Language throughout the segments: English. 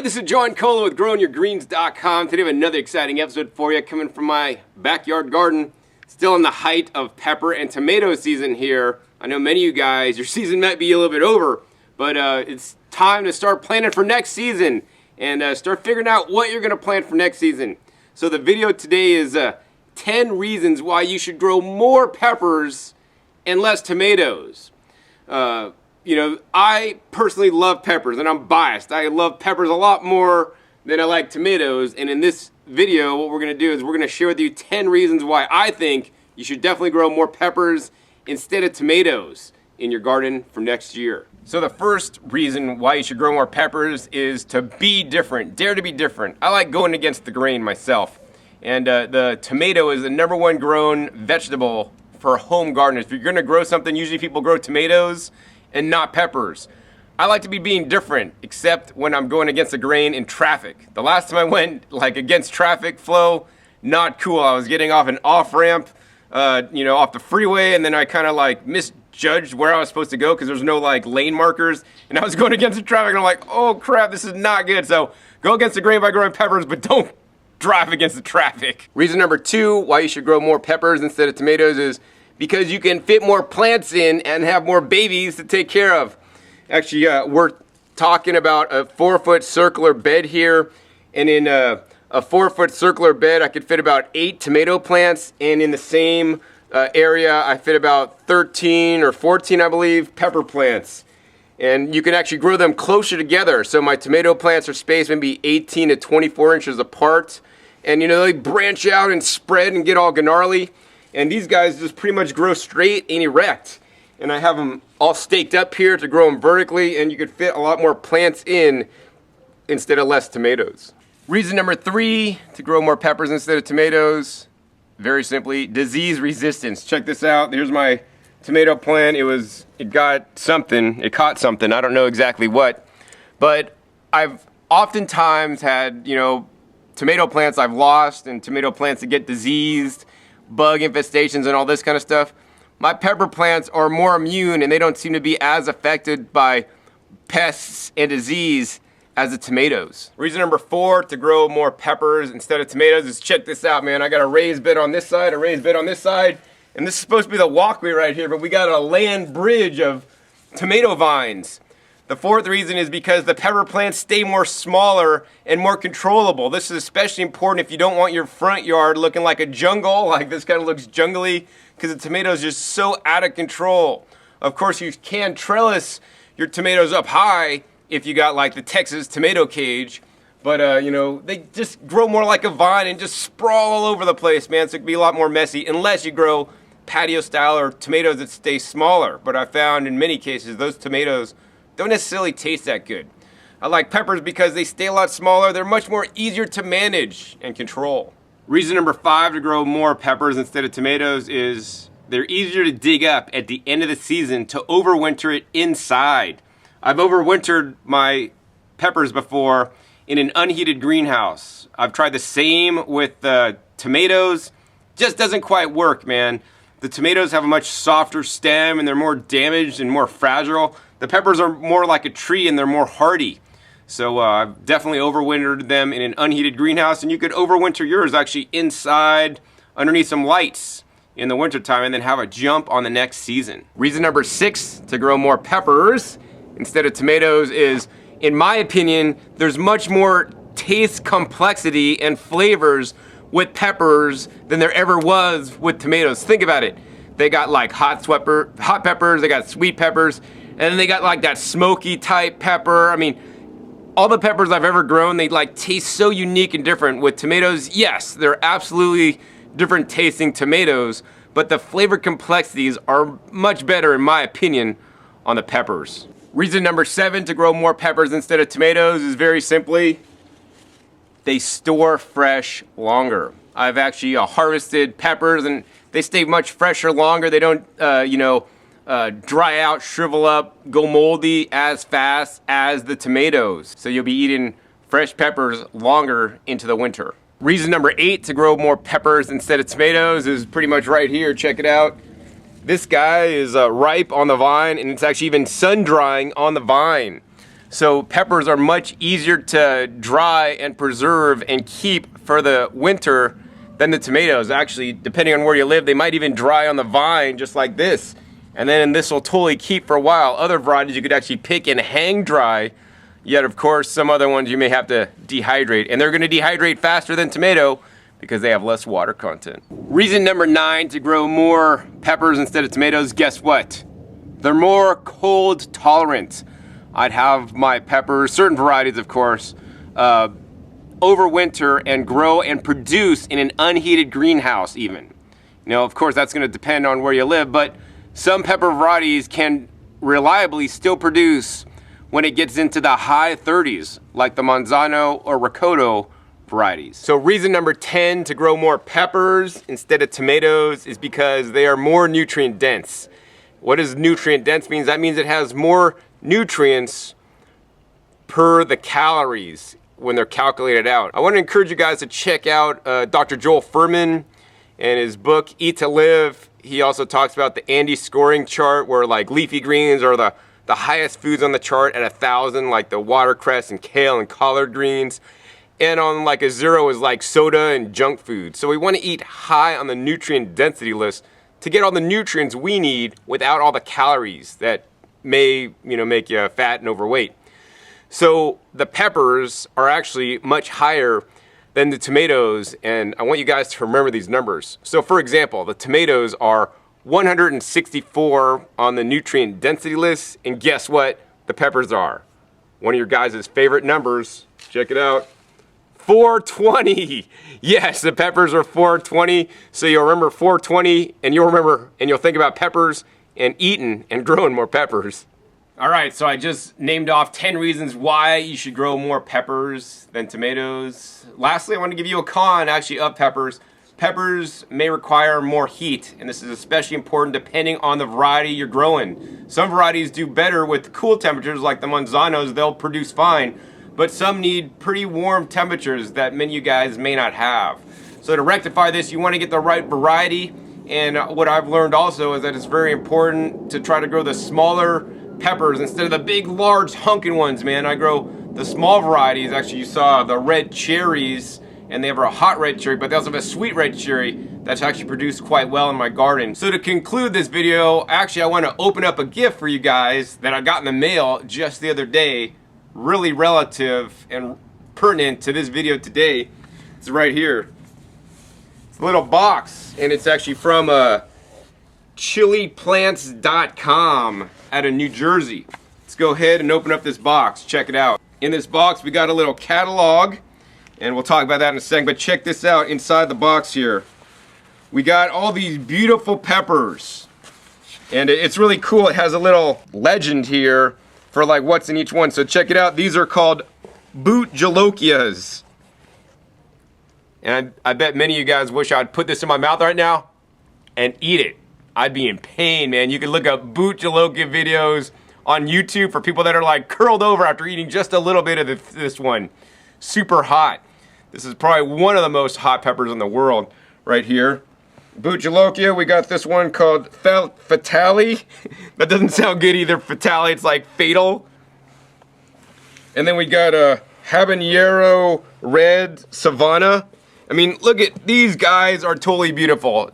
this is John Cola with GrowingYourGreens.com. Today we have another exciting episode for you coming from my backyard garden. Still in the height of pepper and tomato season here. I know many of you guys, your season might be a little bit over, but it's time to start planning for next season and start figuring out what you're going to plant for next season. So the video today is 10 reasons why you should grow more peppers and less tomatoes. I personally love peppers, and I'm biased. I love peppers a lot more than I like tomatoes, and in this video, what we're going to do is we're going to share with you 10 reasons why I think you should definitely grow more peppers instead of tomatoes in your garden for next year. So the first reason why you should grow more peppers is to be different. Dare to be different. I like going against the grain myself, and the tomato is the #1 grown vegetable for home gardeners. If you're going to grow something, usually people grow tomatoes and not peppers. I like to be being different, except when I'm going against the grain in traffic. The last time I went against traffic flow, not cool. I was getting off an off ramp, off the freeway, and then I kind of misjudged where I was supposed to go because there's no lane markers, and I was going against the traffic, and I'm like, oh crap, this is not good. So go against the grain by growing peppers, but don't drive against the traffic. Reason number 2 why you should grow more peppers instead of tomatoes is because you can fit more plants in and have more babies to take care of. Actually, we're talking about a 4-foot circular bed here, and in a 4-foot circular bed I could fit about 8 tomato plants, and in the same area I fit about 13 or 14, I believe, pepper plants. And you can actually grow them closer together. So my tomato plants are spaced maybe 18 to 24 inches apart, and they branch out and spread and get all gnarly. And these guys just pretty much grow straight and erect. And I have them all staked up here to grow them vertically, and you could fit a lot more plants in instead of less tomatoes. Reason number 3 to grow more peppers instead of tomatoes, very simply, disease resistance. Check this out. Here's my tomato plant. It caught something. I don't know exactly what. But I've oftentimes had, tomato plants I've lost and tomato plants that get diseased, bug infestations and all this kind of stuff. My pepper plants are more immune, and they don't seem to be as affected by pests and disease as the tomatoes. Reason number 4 to grow more peppers instead of tomatoes is, check this out, man. I got a raised bed on this side, a raised bed on this side, and this is supposed to be the walkway right here, but we got a land bridge of tomato vines. The 4th reason is because the pepper plants stay more smaller and more controllable. This is especially important if you don't want your front yard looking like a jungle, like this kind of looks jungly, because the tomato is just so out of control. Of course, you can trellis your tomatoes up high if you got the Texas tomato cage, but they just grow more like a vine and just sprawl all over the place, man, so it can be a lot more messy unless you grow patio style or tomatoes that stay smaller. But I found in many cases those tomatoes don't necessarily taste that good. I like peppers because they stay a lot smaller. They're much more easier to manage and control. Reason number 5 to grow more peppers instead of tomatoes is they're easier to dig up at the end of the season to overwinter it inside. I've overwintered my peppers before in an unheated greenhouse. I've tried the same with tomatoes. Just doesn't quite work, man. The tomatoes have a much softer stem and they're more damaged and more fragile. The peppers are more like a tree and they're more hardy. So I've definitely overwintered them in an unheated greenhouse, and you could overwinter yours actually inside underneath some lights in the wintertime and then have a jump on the next season. Reason number 6 to grow more peppers instead of tomatoes is, in my opinion, there's much more taste complexity and flavors with peppers than there ever was with tomatoes. Think about it. They got hot peppers, they got sweet peppers, and then they got that smoky type pepper. I mean, all the peppers I've ever grown, they taste so unique and different. With tomatoes, yes, they're absolutely different tasting tomatoes, but the flavor complexities are much better, in my opinion, on the peppers. Reason number 7 to grow more peppers instead of tomatoes is very simply, they store fresh longer. I've actually harvested peppers and they stay much fresher longer. They don't, dry out, shrivel up, go moldy as fast as the tomatoes. So you'll be eating fresh peppers longer into the winter. Reason number 8 to grow more peppers instead of tomatoes is pretty much right here. Check it out. This guy is ripe on the vine, and it's actually even sun drying on the vine. So peppers are much easier to dry and preserve and keep for the winter than the tomatoes. Actually, depending on where you live, they might even dry on the vine just like this. And then this will totally keep for a while. Other varieties you could actually pick and hang dry. Yet, of course, some other ones you may have to dehydrate. And they're going to dehydrate faster than tomato because they have less water content. Reason number 9 to grow more peppers instead of tomatoes, guess what? They're more cold tolerant. I'd have my peppers, certain varieties of course, overwinter and grow and produce in an unheated greenhouse even. You know, of course that's going to depend on where you live, but some pepper varieties can reliably still produce when it gets into the high 30s, like the Manzano or Ricotta varieties. So reason number 10 to grow more peppers instead of tomatoes is because they are more nutrient dense. What does nutrient dense mean? That means it has more nutrients per the calories when they're calculated out. I want to encourage you guys to check out Dr. Joel Fuhrman and his book Eat to Live. He also talks about the Andy scoring chart where like leafy greens are the highest foods on the chart at 1,000, like the watercress and kale and collard greens. And on like a 0 is like soda and junk food. So we want to eat high on the nutrient density list to get all the nutrients we need without all the calories that may, make you fat and overweight. So the peppers are actually much higher than the tomatoes, and I want you guys to remember these numbers. So for example, the tomatoes are 164 on the nutrient density list, and guess what the peppers are? One of your guys' favorite numbers, check it out, 420. Yes, the peppers are 420, so you'll remember 420, and you'll think about peppers and eating and growing more peppers. All right, so I just named off 10 reasons why you should grow more peppers than tomatoes. Lastly, I want to give you a con actually of peppers. Peppers may require more heat, and this is especially important depending on the variety you're growing. Some varieties do better with cool temperatures like the Manzanos, they'll produce fine, but some need pretty warm temperatures that many of you guys may not have. So to rectify this, you want to get the right variety, and what I've learned also is that it's very important to try to grow the smaller peppers instead of the big large hunking ones, man. I grow the small varieties. Actually, you saw the red cherries, and they have a hot red cherry, but they also have a sweet red cherry that's actually produced quite well in my garden. So to conclude this video, actually I want to open up a gift for you guys that I got in the mail just the other day, really relative and pertinent to this video today. It's right here. It's a little box, and it's actually from chiliplants.com out of New Jersey. Let's go ahead and open up this box. Check it out. In this box we got a little catalog, and we'll talk about that in a second, but check this out. Inside the box here we got all these beautiful peppers, and it's really cool. It has a little legend here for like what's in each one, so check it out. These are called boot jolokias, and I bet many of you guys wish I'd put this in my mouth right now and eat it. I'd be in pain, man. You can look up boot jolokia videos on YouTube for people that are like curled over after eating just a little bit of this one. Super hot. This is probably one of the most hot peppers in the world right here. Boot jolokia, we got this one called Fatale. That doesn't sound good either, Fatale, it's like fatal. And then we got a habanero red Savannah. I mean, look at these guys, are totally beautiful.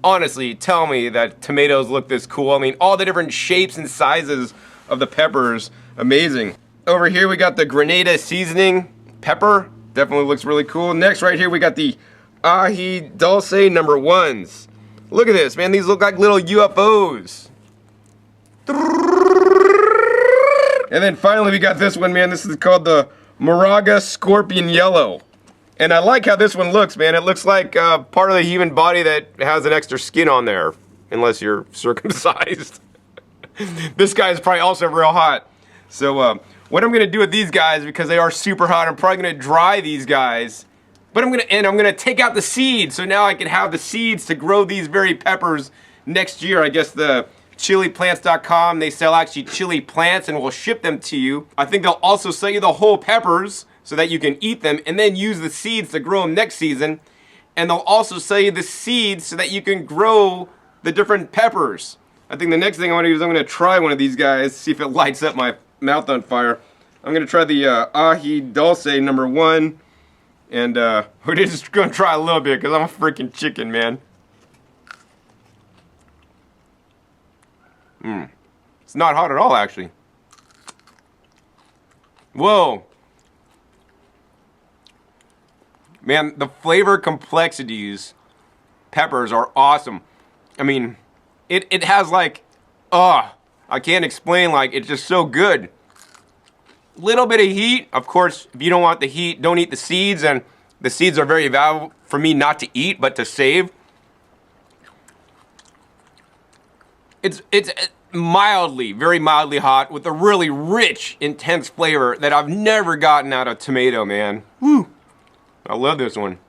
Honestly, tell me that tomatoes look this cool. I mean, all the different shapes and sizes of the peppers, amazing. Over here we got the Grenada seasoning pepper, definitely looks really cool. Next right here we got the Ají Dulce #1s. Look at this, man, these look like little UFOs. And then finally we got this one, man, this is called the Moraga Scorpion Yellow. And I like how this one looks, man. It looks like part of the human body that has an extra skin on there, unless you're circumcised. This guy is probably also real hot. So what I'm gonna do with these guys, because they are super hot, I'm probably gonna dry these guys. But I'm gonna take out the seeds, so now I can have the seeds to grow these very peppers next year. I guess the chiliplants.com, they sell actually chili plants and will ship them to you. I think they'll also sell you the whole peppers so that you can eat them and then use the seeds to grow them next season. And they'll also sell you the seeds so that you can grow the different peppers. I think the next thing I want to do is I'm going to try one of these guys, see if it lights up my mouth on fire. I'm gonna try the ahi dulce #1, and we're just gonna try a little bit because I'm a freaking chicken, man. It's not hot at all, actually. Whoa. Man, the flavor complexities, peppers are awesome. I mean, it has like, I can't explain, like, it's just so good. Little bit of heat. Of course, if you don't want the heat, don't eat the seeds, and the seeds are very valuable for me not to eat, but to save. It's mildly, very mildly hot with a really rich, intense flavor that I've never gotten out of tomato, man. Woo! I love this one.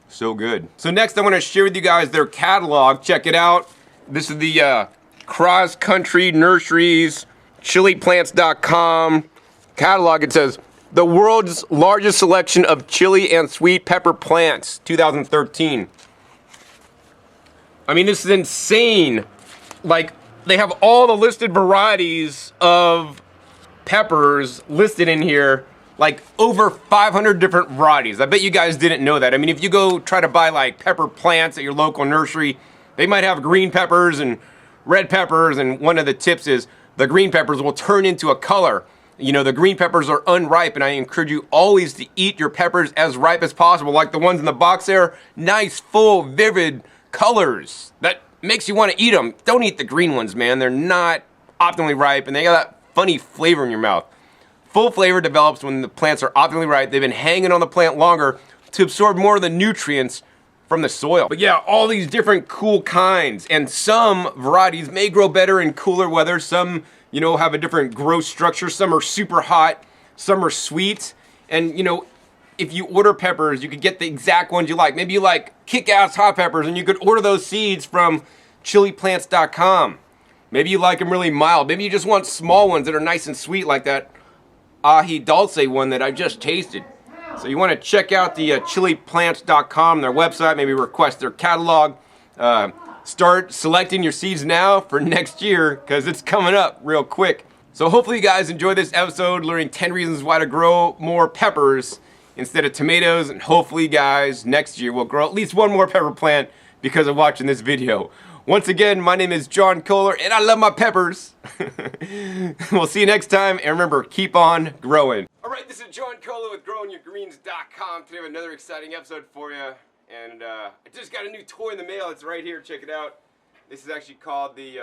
So good. So next I want to share with you guys their catalog. Check it out. This is the Cross Country Nurseries chiliplants.com catalog. It says, the world's largest selection of chili and sweet pepper plants, 2013. I mean, this is insane. Like, they have all the listed varieties of peppers listed in here, like over 500 different varieties. I bet you guys didn't know that. I mean, if you go try to buy like pepper plants at your local nursery, they might have green peppers and red peppers, and one of the tips is the green peppers will turn into a color. You know, the green peppers are unripe, and I encourage you always to eat your peppers as ripe as possible, like the ones in the box there. Nice, full, vivid colors that makes you want to eat them. Don't eat the green ones, man. They're not optimally ripe, and they got that funny flavor in your mouth. Full flavor develops when the plants are optimally ripe. They've been hanging on the plant longer to absorb more of the nutrients from the soil. But yeah, all these different cool kinds, and some varieties may grow better in cooler weather. Some, you know, have a different growth structure. Some are super hot, some are sweet. And you know, if you order peppers, you could get the exact ones you like. Maybe you like kick-ass hot peppers, and you could order those seeds from chiliplants.com. Maybe you like them really mild. Maybe you just want small ones that are nice and sweet, like that ahi dulce one that I just tasted. So you want to check out the chiliplants.com, their website, maybe request their catalog. Start selecting your seeds now for next year, because it's coming up real quick. So hopefully you guys enjoyed this episode, learning 10 reasons why to grow more peppers instead of tomatoes, and hopefully guys, next year we'll grow at least one more pepper plant because of watching this video. Once again, my name is John Kohler, and I love my peppers. We'll see you next time, and remember, keep on growing. All right, this is John Kohler with GrowingYourGreens.com. Today we have another exciting episode for you, and I just got a new toy in the mail. It's right here. Check it out. This is actually called the